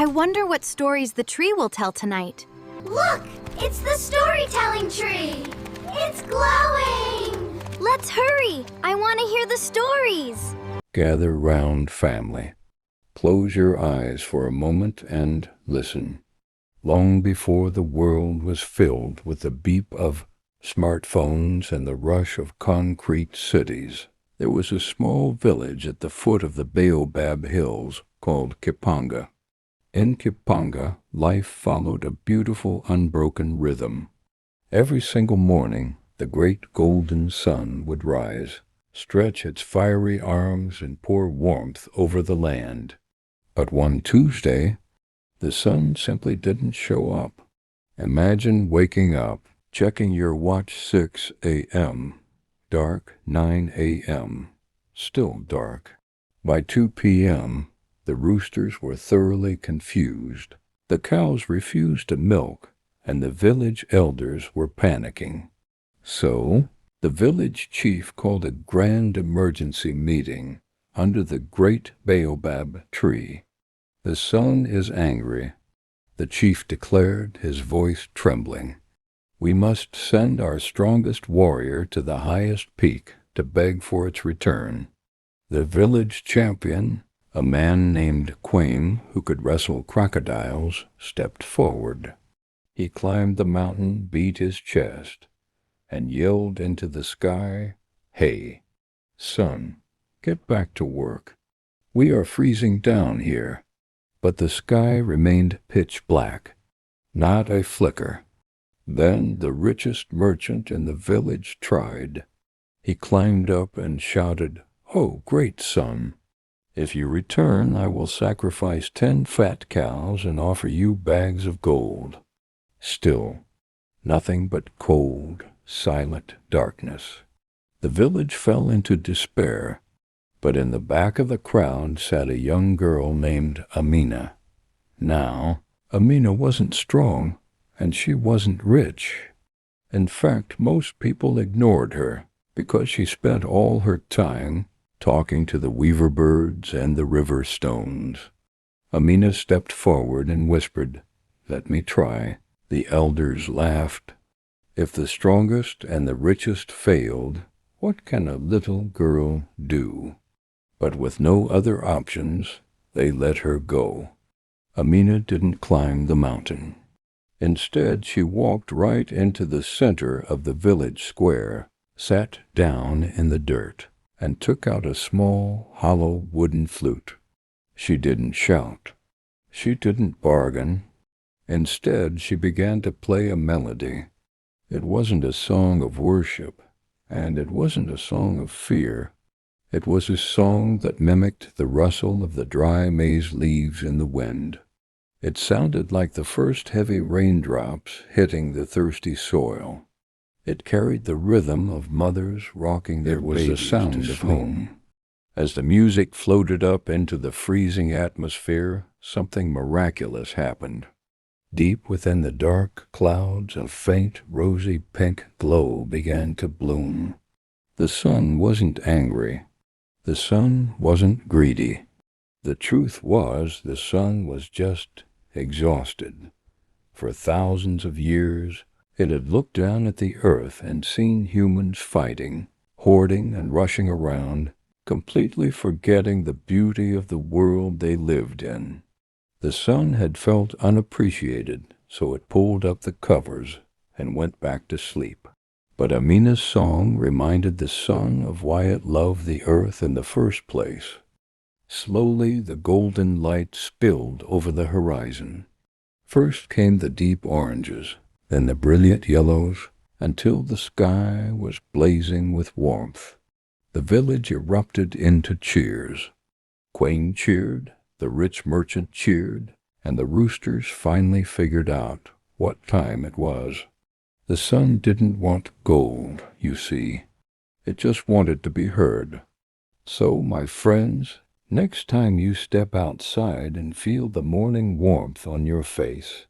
I wonder what stories the tree will tell tonight. Look! It's the storytelling tree! It's glowing! Let's hurry! I want to hear the stories! Gather round, family. Close your eyes for a moment and listen. Long before the world was filled with the beep of smartphones and the rush of concrete cities, there was a small village at the foot of the Baobab Hills called Kipanga. In Kipanga, life followed a beautiful, unbroken rhythm. Every single morning, the great golden sun would rise, stretch its fiery arms and pour warmth over the land. But one Tuesday, the sun simply didn't show up. Imagine waking up, checking your watch 6 a.m., dark 9 a.m., still dark. By 2 p.m., the roosters were thoroughly confused. The cows refused to milk, and the village elders were panicking. So, the village chief called a grand emergency meeting under the great baobab tree. "The sun is angry," the chief declared, his voice trembling. "We must send our strongest warrior to the highest peak to beg for its return." The village champion, a man named Quaim, who could wrestle crocodiles, stepped forward. He climbed the mountain, beat his chest, and yelled into the sky, "Hey, sun, get back to work. We are freezing down here." But the sky remained pitch black, not a flicker. Then the richest merchant in the village tried. He climbed up and shouted, "Oh, great sun! If you return, I will sacrifice 10 fat cows and offer you bags of gold." Still, nothing but cold, silent darkness. The village fell into despair, but in the back of the crowd sat a young girl named Amina. Now, Amina wasn't strong, and she wasn't rich. In fact, most people ignored her because she spent all her time talking to the weaver birds and the river stones. Amina stepped forward and whispered, "Let me try." The elders laughed. If the strongest and the richest failed, what can a little girl do? But with no other options, they let her go. Amina didn't climb the mountain. Instead, she walked right into the center of the village square, sat down in the dirt, and took out a small, hollow wooden flute. She didn't shout. She didn't bargain. Instead, she began to play a melody. It wasn't a song of worship, and it wasn't a song of fear. It was a song that mimicked the rustle of the dry maize leaves in the wind. It sounded like the first heavy raindrops hitting the thirsty soil. It carried the rhythm of mothers rocking their babies to sleep. It was the sound of home. As the music floated up into the freezing atmosphere, something miraculous happened. Deep within the dark clouds, a faint, rosy pink glow began to bloom. The sun wasn't angry. The sun wasn't greedy. The truth was, the sun was just exhausted. For thousands of years, it had looked down at the earth and seen humans fighting, hoarding and rushing around, completely forgetting the beauty of the world they lived in. The sun had felt unappreciated, so it pulled up the covers and went back to sleep. But Amina's song reminded the sun of why it loved the earth in the first place. Slowly the golden light spilled over the horizon. First came the deep oranges, then the brilliant yellows, until the sky was blazing with warmth. The village erupted into cheers. Quain cheered, the rich merchant cheered, and the roosters finally figured out what time it was. The sun didn't want gold, you see. It just wanted to be heard. So, my friends, next time you step outside and feel the morning warmth on your face,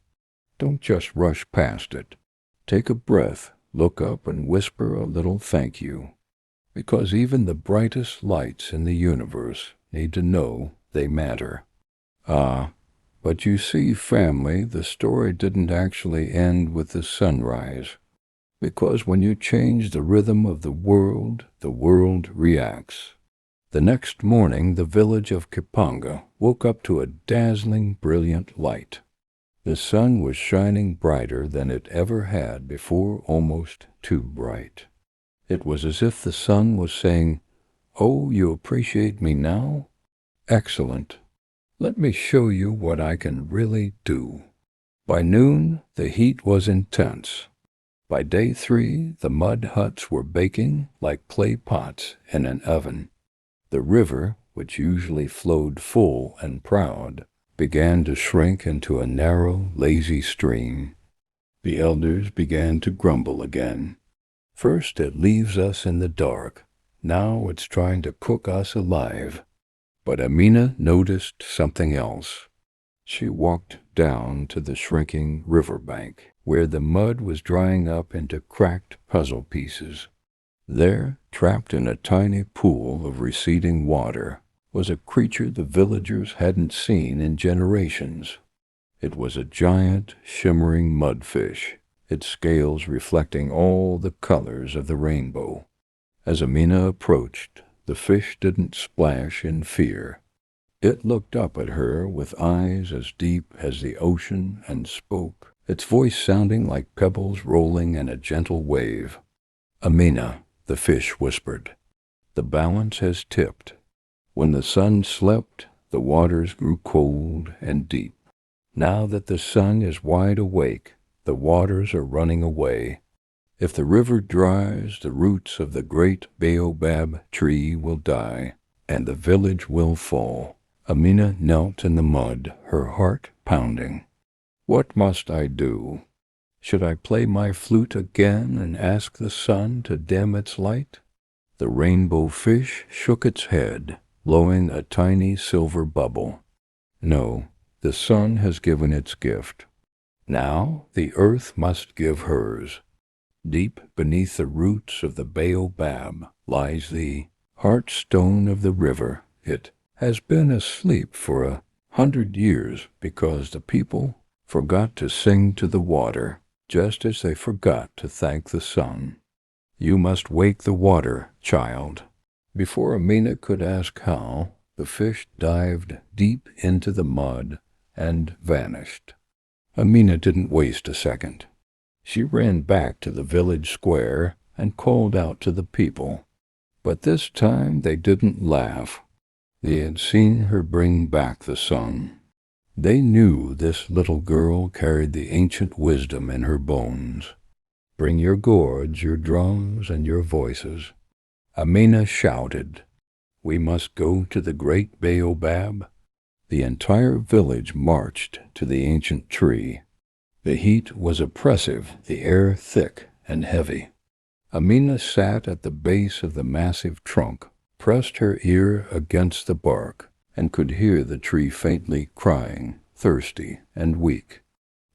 don't just rush past it. Take a breath, look up, and whisper a little thank you. Because even the brightest lights in the universe need to know they matter. But you see, family, the story didn't actually end with the sunrise. Because when you change the rhythm of the world reacts. The next morning, the village of Kipanga woke up to a dazzling, brilliant light. The sun was shining brighter than it ever had before, almost too bright. It was as if the sun was saying, "Oh, you appreciate me now? Excellent. Let me show you what I can really do." By noon, the heat was intense. By day 3, the mud huts were baking like clay pots in an oven. The river, which usually flowed full and proud, began to shrink into a narrow, lazy stream. The elders began to grumble again. First it leaves us in the dark. Now it's trying to cook us alive. But Amina noticed something else. She walked down to the shrinking riverbank, where the mud was drying up into cracked puzzle pieces. There, trapped in a tiny pool of receding water, was a creature the villagers hadn't seen in generations. It was a giant, shimmering mudfish, its scales reflecting all the colors of the rainbow. As Amina approached, the fish didn't splash in fear. It looked up at her with eyes as deep as the ocean and spoke, its voice sounding like pebbles rolling in a gentle wave. "Amina," the fish whispered, "the balance has tipped. When the sun slept, the waters grew cold and deep. Now that the sun is wide awake, the waters are running away. If the river dries, the roots of the great baobab tree will die, and the village will fall." Amina knelt in the mud, her heart pounding. "What must I do? Should I play my flute again and ask the sun to dim its light?" The rainbow fish shook its head, blowing a tiny silver bubble. "No, the sun has given its gift. Now the earth must give hers. Deep beneath the roots of the baobab lies the heart stone of the river. It has been asleep for 100 years because the people forgot to sing to the water, just as they forgot to thank the sun. You must wake the water, child." Before Amina could ask how, the fish dived deep into the mud and vanished. Amina didn't waste a second. She ran back to the village square and called out to the people. But this time they didn't laugh. They had seen her bring back the sun. They knew this little girl carried the ancient wisdom in her bones. "Bring your gourds, your drums, and your voices," Amina shouted. "We must go to the great baobab." The entire village marched to the ancient tree. The heat was oppressive, the air thick and heavy. Amina sat at the base of the massive trunk, pressed her ear against the bark, and could hear the tree faintly crying, thirsty and weak.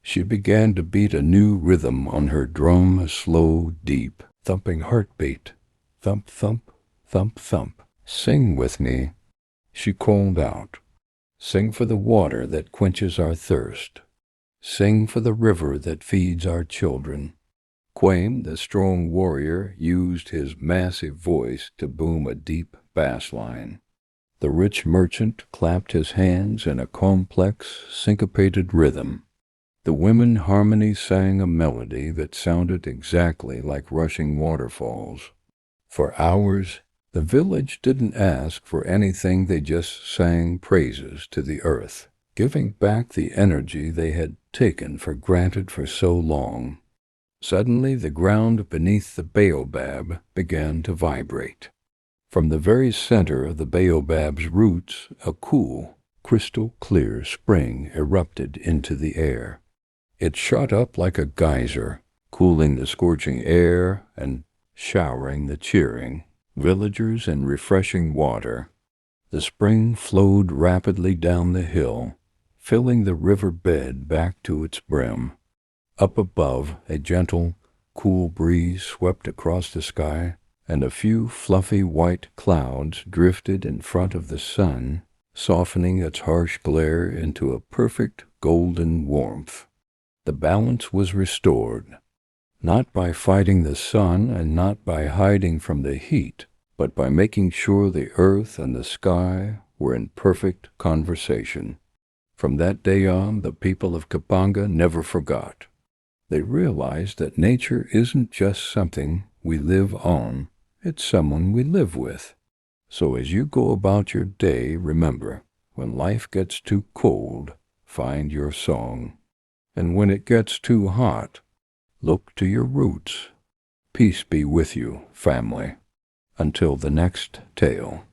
She began to beat a new rhythm on her drum, a slow, deep, thumping heartbeat. Thump, thump, thump, thump. "Sing with me," she called out. "Sing for the water that quenches our thirst. Sing for the river that feeds our children." Quaim, the strong warrior, used his massive voice to boom a deep bass line. The rich merchant clapped his hands in a complex, syncopated rhythm. The women harmony sang a melody that sounded exactly like rushing waterfalls. For hours, the village didn't ask for anything, they just sang praises to the earth, giving back the energy they had taken for granted for so long. Suddenly, the ground beneath the baobab began to vibrate. From the very center of the baobab's roots, a cool, crystal-clear spring erupted into the air. It shot up like a geyser, cooling the scorching air and showering the cheering villagers in refreshing water. The spring flowed rapidly down the hill, filling the river bed back to its brim. Up above, a gentle, cool breeze swept across the sky, and a few fluffy white clouds drifted in front of the sun, softening its harsh glare into a perfect golden warmth. The balance was restored, not by fighting the sun and not by hiding from the heat, but by making sure the earth and the sky were in perfect conversation. From that day on, the people of Kapanga never forgot. They realized that nature isn't just something we live on, it's someone we live with. So as you go about your day, remember, when life gets too cold, find your song. And when it gets too hot, look to your roots. Peace be with you, family. Until the next tale.